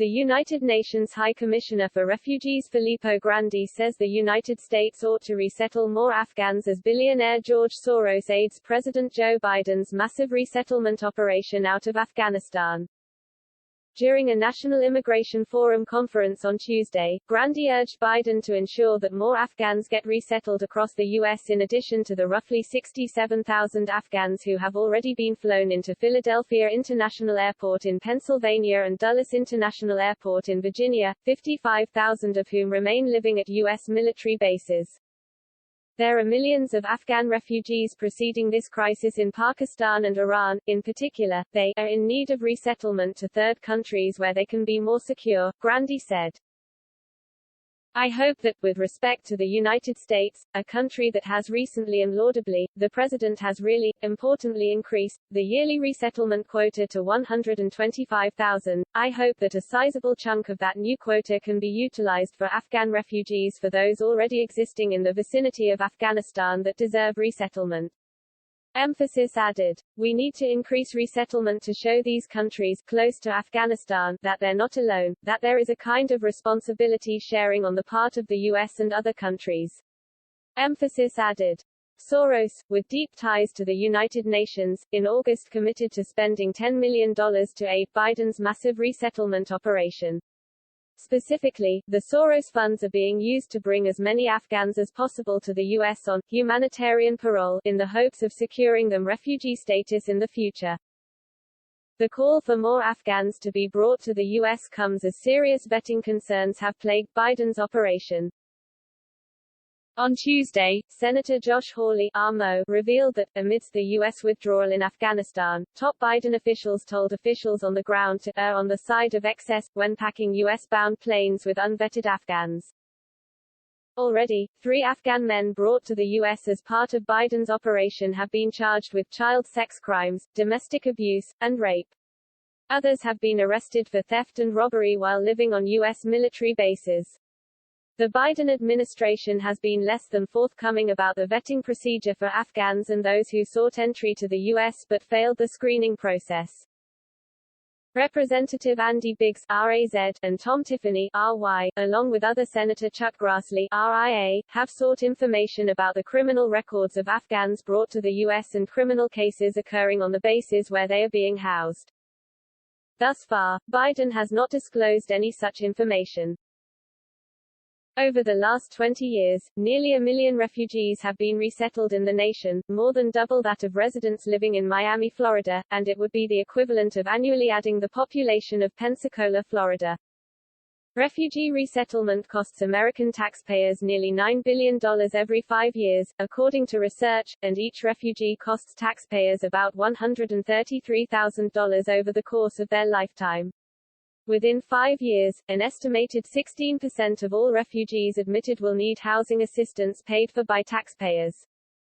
The United Nations High Commissioner for Refugees Filippo Grandi says the United States ought to resettle more Afghans as billionaire George Soros aids President Joe Biden's massive resettlement operation out of Afghanistan. During a National Immigration Forum conference on Tuesday, Grandi urged Biden to ensure that more Afghans get resettled across the U.S. in addition to the roughly 67,000 Afghans who have already been flown into Philadelphia International Airport in Pennsylvania and Dulles International Airport in Virginia, 55,000 of whom remain living at U.S. military bases. There are millions of Afghan refugees preceding this crisis in Pakistan and Iran. In particular, they are in need of resettlement to third countries where they can be more secure, Grandi said. I hope that, with respect to the United States, a country that has recently and laudably, the President has really, importantly increased, the yearly resettlement quota to 125,000, I hope that a sizable chunk of that new quota can be utilized for Afghan refugees for those already existing in the vicinity of Afghanistan that deserve resettlement. Emphasis added. We need to increase resettlement to show these countries, close to Afghanistan, that they're not alone, that there is a kind of responsibility sharing on the part of the U.S. and other countries. Emphasis added. Soros, with deep ties to the United Nations, in August committed to spending $10 million to aid Biden's massive resettlement operation. Specifically, the Soros funds are being used to bring as many Afghans as possible to the U.S. on humanitarian parole, in the hopes of securing them refugee status in the future. The call for more Afghans to be brought to the U.S. comes as serious vetting concerns have plagued Biden's operation. On Tuesday, Senator Josh Hawley, RMO, revealed that, amidst the U.S. withdrawal in Afghanistan, top Biden officials told officials on the ground to err on the side of excess, when packing U.S.-bound planes with unvetted Afghans. Already, 3 Afghan men brought to the U.S. as part of Biden's operation have been charged with child sex crimes, domestic abuse, and rape. Others have been arrested for theft and robbery while living on U.S. military bases. The Biden administration has been less than forthcoming about the vetting procedure for Afghans and those who sought entry to the U.S. but failed the screening process. Representative Andy Biggs, RAZ, and Tom Tiffany, RY, along with other Senator Chuck Grassley, RIA, have sought information about the criminal records of Afghans brought to the U.S. and criminal cases occurring on the bases where they are being housed. Thus far, Biden has not disclosed any such information. Over the last 20 years, nearly 1 million refugees have been resettled in the nation, more than double that of residents living in Miami, Florida, and it would be the equivalent of annually adding the population of Pensacola, Florida. Refugee resettlement costs American taxpayers nearly $9 billion every 5 years, according to research, and each refugee costs taxpayers about $133,000 over the course of their lifetime. Within 5 years, an estimated 16% of all refugees admitted will need housing assistance paid for by taxpayers.